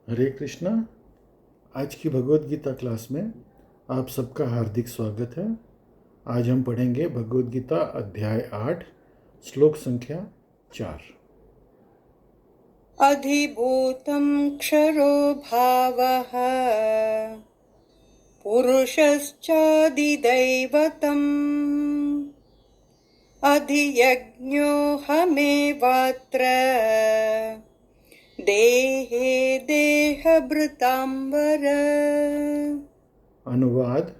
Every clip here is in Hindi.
हरे कृष्णा। आज की भगवत गीता क्लास में आप सबका हार्दिक स्वागत है। आज हम पढ़ेंगे भगवत गीता अध्याय 8 श्लोक संख्या 4। अधिभूतं क्षरो भावः पुरुषश्चादिदैवतम् अधियज्ञोऽहमेवात्र देहे देहभृताम्बर। अनुवाद।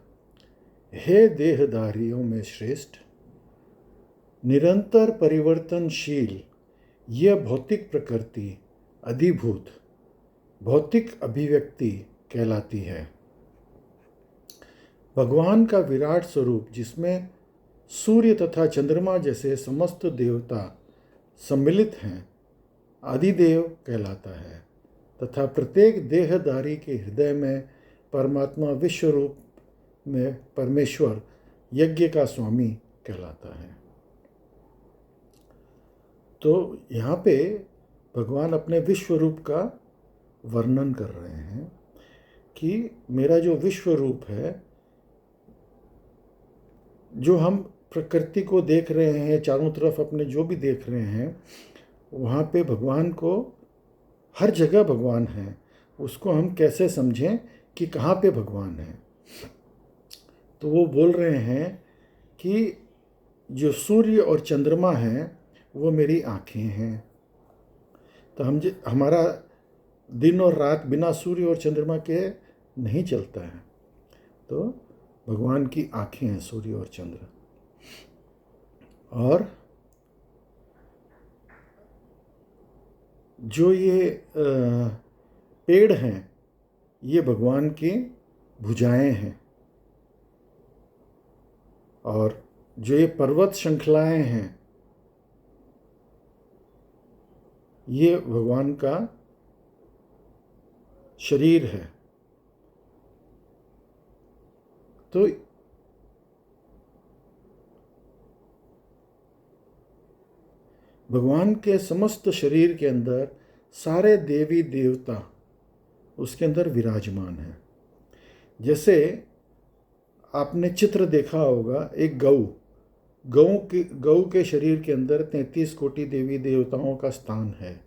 हे देहधारियों में श्रेष्ठ, निरंतर परिवर्तनशील यह भौतिक प्रकृति अधिभूत भौतिक अभिव्यक्ति कहलाती है। भगवान का विराट स्वरूप, जिसमें सूर्य तथा चंद्रमा जैसे समस्त देवता सम्मिलित हैं, आदिदेव कहलाता है तथा प्रत्येक देहधारी के हृदय में परमात्मा विश्व रूप में परमेश्वर यज्ञ का स्वामी कहलाता है। तो यहाँ पे भगवान अपने विश्व रूप का वर्णन कर रहे हैं कि मेरा जो विश्व रूप है, जो हम प्रकृति को देख रहे हैं, चारों तरफ अपने जो भी देख रहे हैं, वहाँ पे भगवान को हर जगह भगवान है। उसको हम कैसे समझें कि कहाँ पे भगवान है? तो वो बोल रहे हैं कि जो सूर्य और चंद्रमा हैं वो मेरी आँखें हैं। तो हमारा दिन और रात बिना सूर्य और चंद्रमा के नहीं चलता है। तो भगवान की आँखें हैं सूर्य और चंद्र। और जो ये पेड़ हैं, ये भगवान की भुजाएं हैं। और जो ये पर्वत श्रृंखलाएं हैं, ये भगवान का शरीर है। तो भगवान के समस्त शरीर के अंदर सारे देवी देवता उसके अंदर विराजमान हैं। जैसे आपने चित्र देखा होगा, एक गऊ के शरीर के अंदर 33 कोटि देवी देवताओं का स्थान है।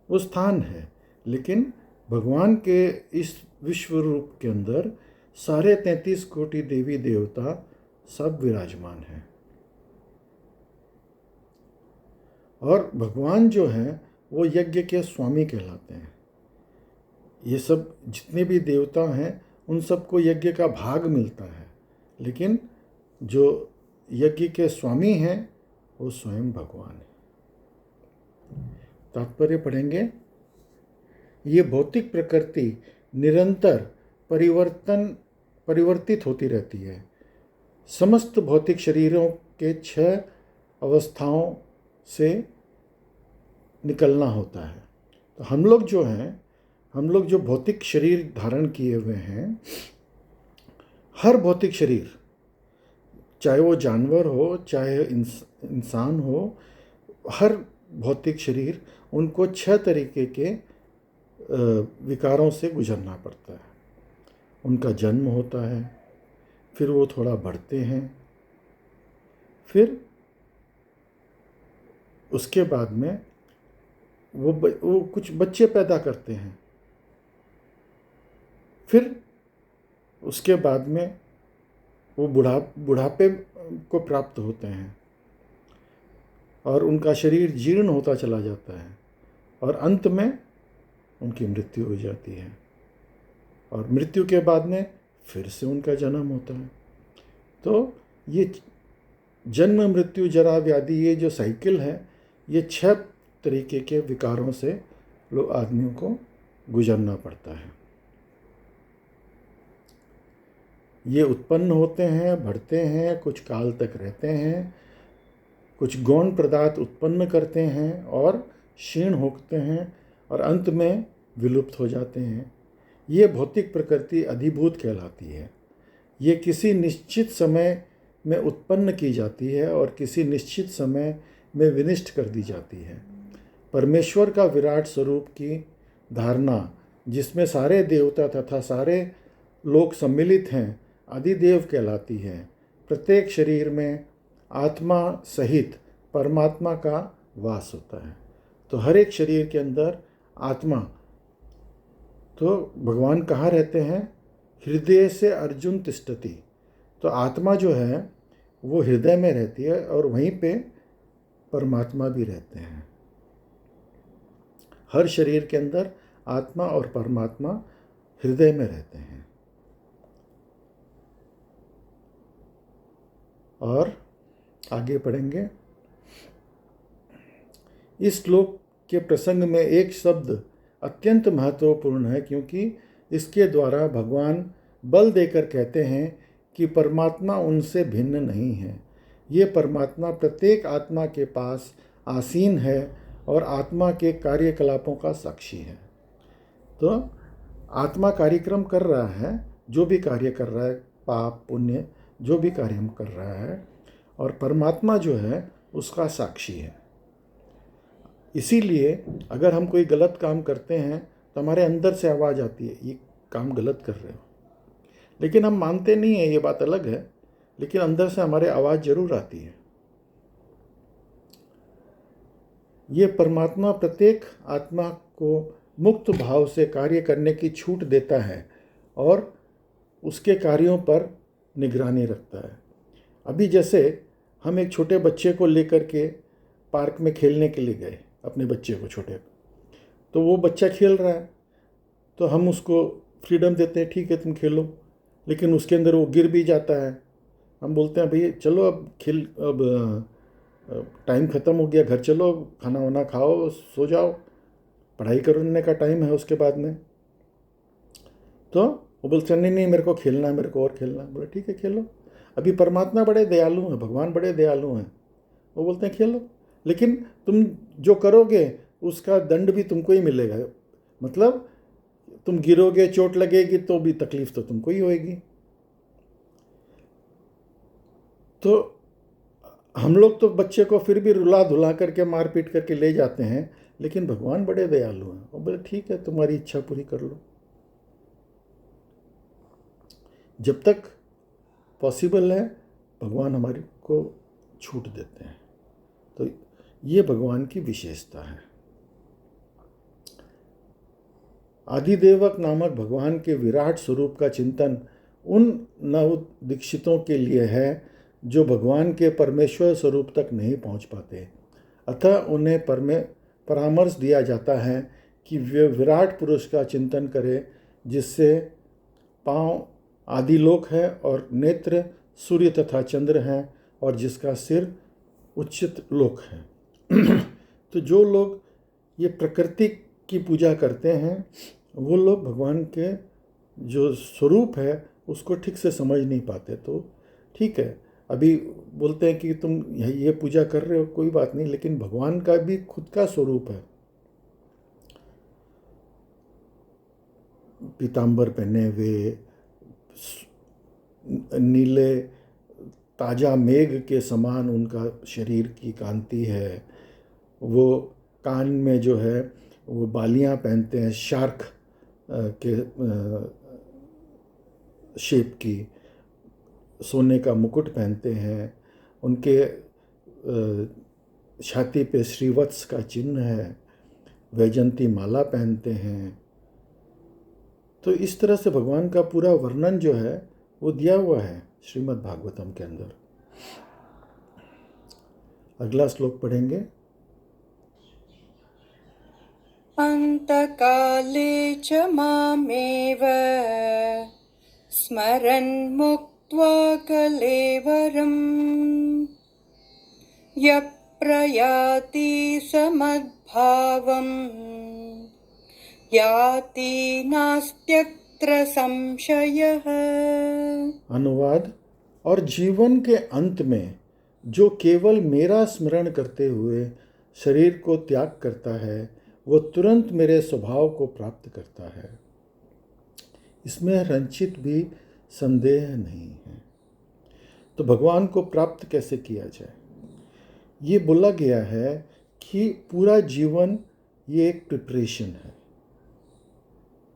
वो स्थान है, लेकिन भगवान के इस विश्व रूप के अंदर सारे 33 कोटि देवी देवता सब विराजमान हैं। और भगवान जो हैं वो यज्ञ के स्वामी कहलाते हैं। ये सब जितने भी देवता हैं उन सबको यज्ञ का भाग मिलता है, लेकिन जो यज्ञ के स्वामी हैं वो स्वयं भगवान है। तात्पर्य पढ़ेंगे। ये भौतिक प्रकृति निरंतर परिवर्तित होती रहती है। समस्त भौतिक शरीरों के 6 अवस्थाओं से निकलना होता है। तो हम लोग जो भौतिक शरीर धारण किए हुए हैं, हर भौतिक शरीर, चाहे वो जानवर हो चाहे इंसान हो, हर भौतिक शरीर उनको 6 तरीके के विकारों से गुजरना पड़ता है। उनका जन्म होता है, फिर वो थोड़ा बढ़ते हैं, फिर उसके बाद में वो कुछ बच्चे पैदा करते हैं, फिर उसके बाद में वो बुढ़ापे को प्राप्त होते हैं और उनका शरीर जीर्ण होता चला जाता है और अंत में उनकी मृत्यु हो जाती है। और मृत्यु के बाद में फिर से उनका जन्म होता है। तो ये जन्म मृत्यु जरा व्याधि, ये जो साइकिल है, ये 6 तरीके के विकारों से लोग आदमियों को गुजरना पड़ता है। ये उत्पन्न होते हैं, बढ़ते हैं, कुछ काल तक रहते हैं, कुछ गौण पदार्थ उत्पन्न करते हैं और क्षीण होते हैं और अंत में विलुप्त हो जाते हैं। ये भौतिक प्रकृति अधिभूत कहलाती है। ये किसी निश्चित समय में उत्पन्न की जाती है और किसी निश्चित समय में विनष्ट कर दी जाती है। परमेश्वर का विराट स्वरूप की धारणा जिसमें सारे देवता तथा सारे लोग सम्मिलित हैं, आदिदेव कहलाती है। प्रत्येक शरीर में आत्मा सहित परमात्मा का वास होता है। तो हर एक शरीर के अंदर आत्मा, तो भगवान कहाँ रहते हैं? हृदय से अर्जुन तिष्ठति। तो आत्मा जो है वो हृदय में रहती है और वहीं पे परमात्मा भी रहते हैं। हर शरीर के अंदर आत्मा और परमात्मा हृदय में रहते हैं। और आगे पढ़ेंगे। इस श्लोक के प्रसंग में एक शब्द अत्यंत महत्वपूर्ण है, क्योंकि इसके द्वारा भगवान बल देकर कहते हैं कि परमात्मा उनसे भिन्न नहीं है। ये परमात्मा प्रत्येक आत्मा के पास आसीन है और आत्मा के कार्यकलापों का साक्षी है। तो आत्मा कार्यक्रम कर रहा है, जो भी कार्य कर रहा है, पाप पुण्य जो भी कार्य हम कर रहा है, और परमात्मा जो है उसका साक्षी है। इसीलिए अगर हम कोई गलत काम करते हैं तो हमारे अंदर से आवाज़ आती है, ये काम गलत कर रहे हो, लेकिन हम मानते नहीं हैं, ये बात अलग है, लेकिन अंदर से हमारे आवाज़ जरूर आती है। ये परमात्मा प्रत्येक आत्मा को मुक्त भाव से कार्य करने की छूट देता है और उसके कार्यों पर निगरानी रखता है। अभी जैसे हम एक छोटे बच्चे को लेकर के पार्क में खेलने के लिए गए, अपने बच्चे को छोटे, तो वो बच्चा खेल रहा है तो हम उसको फ्रीडम देते हैं, ठीक है तुम खेलो, लेकिन उसके अंदर वो गिर भी जाता है। हम बोलते हैं भैया चलो अब खेल, अब टाइम ख़त्म हो गया, घर चलो, खाना वाना खाओ, सो जाओ, पढ़ाई करने का टाइम है उसके बाद में। तो वो बोलते हैं नहीं मेरे को खेलना है, मेरे को और खेलना है। बोले ठीक है खेलो। अभी परमात्मा बड़े दयालु हैं, भगवान बड़े दयालु हैं, वो बोलते हैं खेलो, लेकिन तुम जो करोगे उसका दंड भी तुमको ही मिलेगा। मतलब तुम गिरोगे, चोट लगेगी तो भी तकलीफ तो तुमको ही होएगी। तो हम लोग तो बच्चे को फिर भी रुला धुला करके मार पीट करके ले जाते हैं, लेकिन भगवान बड़े दयालु हैं, वो बोले ठीक है तुम्हारी इच्छा पूरी कर लो। जब तक पॉसिबल है भगवान हमारे को छूट देते हैं। तो ये भगवान की विशेषता है। आदिदेवक नामक भगवान के विराट स्वरूप का चिंतन उन नव दीक्षितों के लिए है जो भगवान के परमेश्वर स्वरूप तक नहीं पहुंच पाते। अतः उन्हें परामर्श दिया जाता है कि वे विराट पुरुष का चिंतन करें, जिससे पांव आदिलोक है और नेत्र सूर्य तथा चंद्र हैं और जिसका सिर उच्चित लोक है। तो जो लोग ये प्रकृति की पूजा करते हैं वो लोग भगवान के जो स्वरूप है उसको ठीक से समझ नहीं पाते। तो ठीक है, अभी बोलते हैं कि तुम ये पूजा कर रहे हो, कोई बात नहीं, लेकिन भगवान का भी खुद का स्वरूप है। पीतांबर पहने हुए, नीले ताजा मेघ के समान उनका शरीर की कांति है। वो कान में जो है वो बालियां पहनते हैं शार्क के शेप की, सोने का मुकुट पहनते हैं, उनके छाती पे श्रीवत्स का चिन्ह है, वैजंती माला पहनते हैं। तो इस तरह से भगवान का पूरा वर्णन जो है वो दिया हुआ है श्रीमद् भागवतम के अंदर। अगला श्लोक पढ़ेंगे। अन्तकाले च मामेव स्मरन् मुक्त्वा कलेवरम् यः प्रयाति समद्भावम् याति नास्त्यत्र संशयः। अनुवाद। और जीवन के अंत में जो केवल मेरा स्मरण करते हुए शरीर को त्याग करता है वो तुरंत मेरे स्वभाव को प्राप्त करता है, इसमें रंचित भी संदेह नहीं है। तो भगवान को प्राप्त कैसे किया जाए, ये बोला गया है कि पूरा जीवन ये एक प्रिपरेशन है।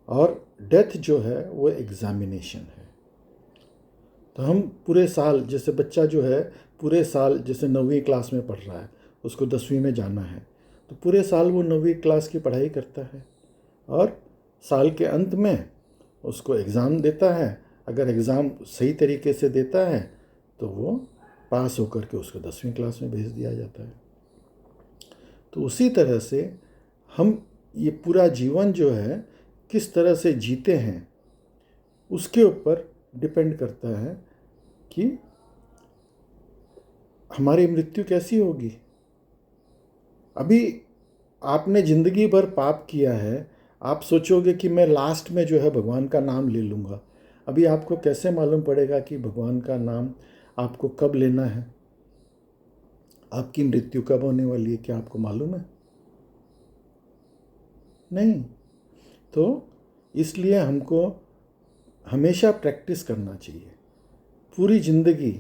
और डेथ जो है वो एग्जामिनेशन है। तो हम पूरे साल, जैसे बच्चा जो है पूरे साल, जैसे 9वीं क्लास में पढ़ रहा है, उसको 10वीं में जाना है, तो पूरे साल वो 9वीं क्लास की पढ़ाई करता है और साल के अंत में उसको एग्ज़ाम देता है। अगर एग्ज़ाम सही तरीके से देता है तो वो पास होकर के उसको 10वीं क्लास में भेज दिया जाता है। तो उसी तरह से हम ये पूरा जीवन जो है किस तरह से जीते हैं उसके ऊपर डिपेंड करता है कि हमारी मृत्यु कैसी होगी। अभी आपने ज़िंदगी भर पाप किया है, आप सोचोगे कि मैं लास्ट में जो है भगवान का नाम ले लूँगा। अभी आपको कैसे मालूम पड़ेगा कि भगवान का नाम आपको कब लेना है, आपकी मृत्यु कब होने वाली है, क्या आपको मालूम है? नहीं। तो इसलिए हमको हमेशा प्रैक्टिस करना चाहिए। पूरी ज़िंदगी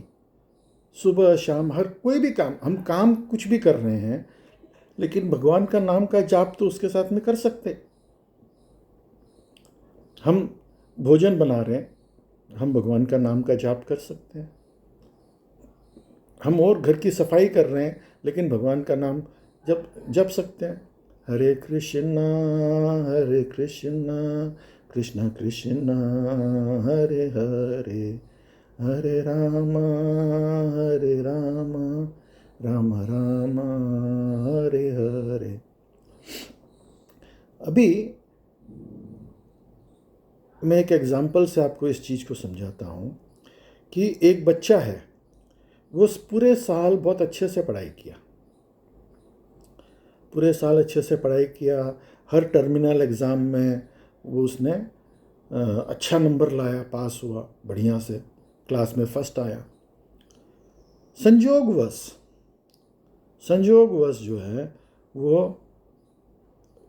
सुबह शाम हर कोई भी काम, हम काम कुछ भी कर रहे हैं, लेकिन भगवान का नाम का जाप तो उसके साथ में कर सकते। हम भोजन बना रहे हैं, हम भगवान का नाम का जाप कर सकते हैं। हम और घर की सफाई कर रहे हैं, लेकिन भगवान का नाम जप सकते हैं। हरे कृष्णा कृष्ण कृष्ण हरे हरे, हरे राम राम राम हरे हरे। अभी मैं एक एग्जाम्पल से आपको इस चीज़ को समझाता हूँ कि एक बच्चा है, वो पूरे साल बहुत अच्छे से पढ़ाई किया, पूरे साल अच्छे से पढ़ाई किया, हर टर्मिनल एग्ज़ाम में वो उसने अच्छा नंबर लाया, पास हुआ बढ़िया से, क्लास में फर्स्ट आया। संयोगवश जो है वो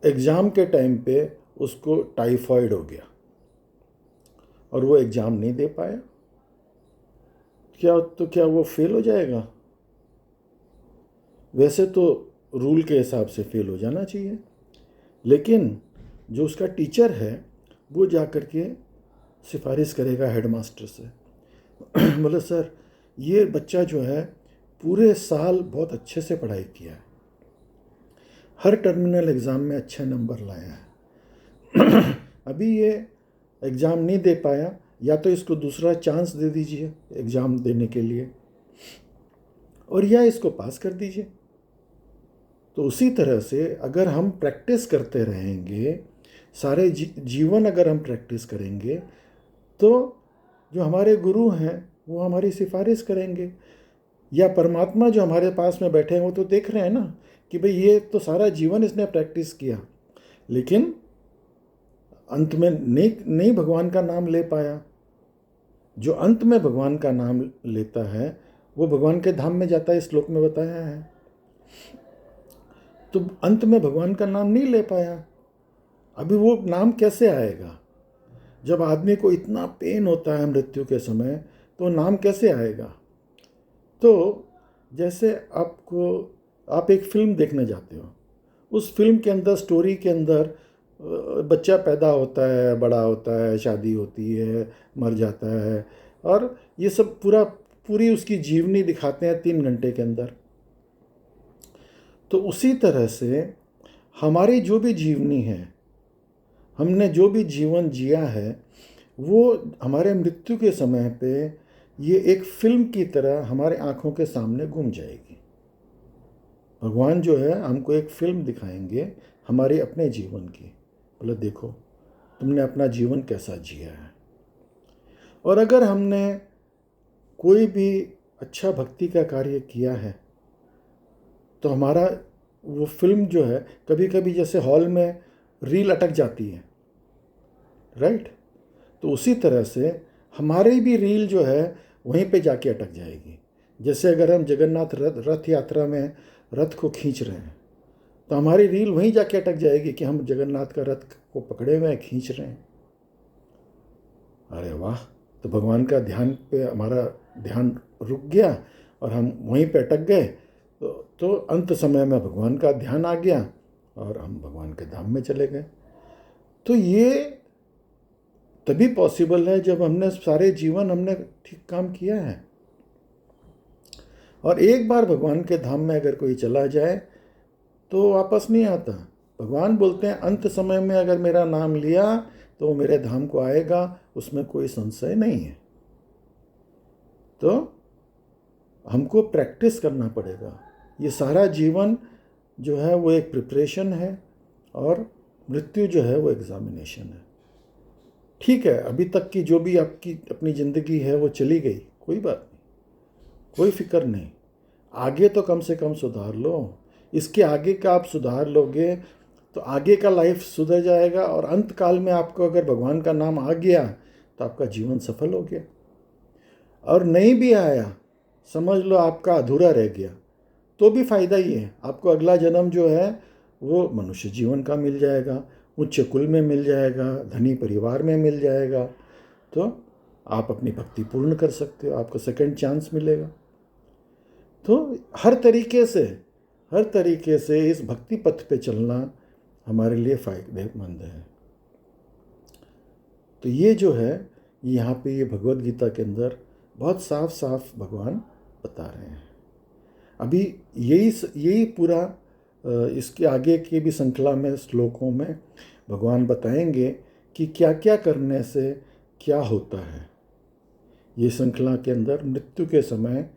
एग्ज़ाम के टाइम पे उसको टाइफाइड हो गया और वो एग्ज़ाम नहीं दे पाया। क्या वो फेल हो जाएगा? वैसे तो रूल के हिसाब से फेल हो जाना चाहिए, लेकिन जो उसका टीचर है वो जा कर के सिफारिश करेगा हेडमास्टर से, बोले सर ये बच्चा जो है पूरे साल बहुत अच्छे से पढ़ाई किया है, हर टर्मिनल एग्ज़ाम में अच्छे नंबर लाया है, अभी ये एग्ज़ाम नहीं दे पाया, या तो इसको दूसरा चांस दे दीजिए एग्ज़ाम देने के लिए, और या इसको पास कर दीजिए। तो उसी तरह से अगर हम प्रैक्टिस करते रहेंगे, सारे जीवन अगर हम प्रैक्टिस करेंगे, तो जो हमारे गुरु हैं वो हमारी सिफारिश करेंगे, या परमात्मा जो हमारे पास में बैठे हैं वो तो देख रहे हैं ना कि भाई ये तो सारा जीवन इसने प्रैक्टिस किया, लेकिन अंत में नहीं भगवान का नाम ले पाया। जो अंत में भगवान का नाम लेता है वो भगवान के धाम में जाता है, इस श्लोक में बताया है। तो अंत में भगवान का नाम नहीं ले पाया, अभी वो नाम कैसे आएगा? जब आदमी को इतना पेन होता है मृत्यु के समय, तो नाम कैसे आएगा? तो जैसे आप एक फिल्म देखने जाते हो, उस फिल्म के अंदर, स्टोरी के अंदर बच्चा पैदा होता है, बड़ा होता है, शादी होती है, मर जाता है, और ये सब पूरी उसकी जीवनी दिखाते हैं 3 घंटे के अंदर। तो उसी तरह से हमारी जो भी जीवनी है, हमने जो भी जीवन जिया है, वो हमारे मृत्यु के समय पे ये एक फिल्म की तरह हमारे आँखों के सामने घूम जाएगी। भगवान जो है हमको एक फिल्म दिखाएंगे हमारे अपने जीवन की, बोले देखो तुमने अपना जीवन कैसा जिया है। और अगर हमने कोई भी अच्छा भक्ति का कार्य किया है, तो हमारा वो फिल्म जो है, कभी कभी जैसे हॉल में रील अटक जाती है, राइट, तो उसी तरह से हमारी भी रील जो है वहीं पे जाके अटक जाएगी। जैसे अगर हम जगन्नाथ रथ यात्रा में रथ को खींच रहे हैं, तो हमारी रील वहीं जाके अटक जाएगी कि हम जगन्नाथ का रथ को पकड़े हुए खींच रहे हैं। अरे वाह, तो भगवान का ध्यान पे हमारा ध्यान रुक गया और हम वहीं पे अटक गए, तो अंत समय में भगवान का ध्यान आ गया और हम भगवान के धाम में चले गए। तो ये तभी पॉसिबल है जब हमने सारे जीवन हमने ठीक काम किया है। और एक बार भगवान के धाम में अगर कोई चला जाए तो वापस नहीं आता। भगवान बोलते हैं अंत समय में अगर मेरा नाम लिया तो वो मेरे धाम को आएगा, उसमें कोई संशय नहीं है। तो हमको प्रैक्टिस करना पड़ेगा। ये सारा जीवन जो है वो एक प्रिपरेशन है और मृत्यु जो है वो एग्जामिनेशन है। ठीक है, अभी तक की जो भी आपकी अपनी ज़िंदगी है वो चली गई, कोई बात नहीं, कोई फिक्र नहीं। आगे तो कम से कम सुधार लो। इसके आगे का आप सुधार लोगे तो आगे का लाइफ सुधर जाएगा और अंत काल में आपको अगर भगवान का नाम आ गया तो आपका जीवन सफल हो गया। और नहीं भी आया, समझ लो आपका अधूरा रह गया, तो भी फ़ायदा ही है। आपको अगला जन्म जो है वो मनुष्य जीवन का मिल जाएगा, उच्च कुल में मिल जाएगा, धनी परिवार में मिल जाएगा। तो आप अपनी भक्ति पूर्ण कर सकते हो, आपको सेकंड चांस मिलेगा। तो हर तरीके से इस भक्ति पथ पे चलना हमारे लिए फ़ायदेमंद है। तो ये जो है यहाँ पे ये भगवद गीता के अंदर बहुत साफ साफ भगवान बता रहे हैं। अभी यही पूरा इसके आगे की भी श्रृंखला में श्लोकों में भगवान बताएंगे कि क्या क्या करने से क्या होता है। ये श्रृंखला के अंदर मृत्यु के समय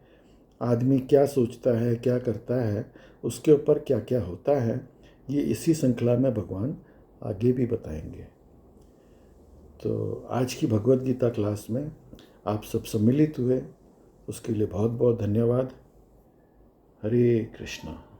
आदमी क्या सोचता है, क्या करता है, उसके ऊपर क्या क्या होता है, ये इसी श्रृंखला में भगवान आगे भी बताएंगे। तो आज की भगवद गीता क्लास में आप सब सम्मिलित हुए, उसके लिए बहुत बहुत धन्यवाद। हरे कृष्णा।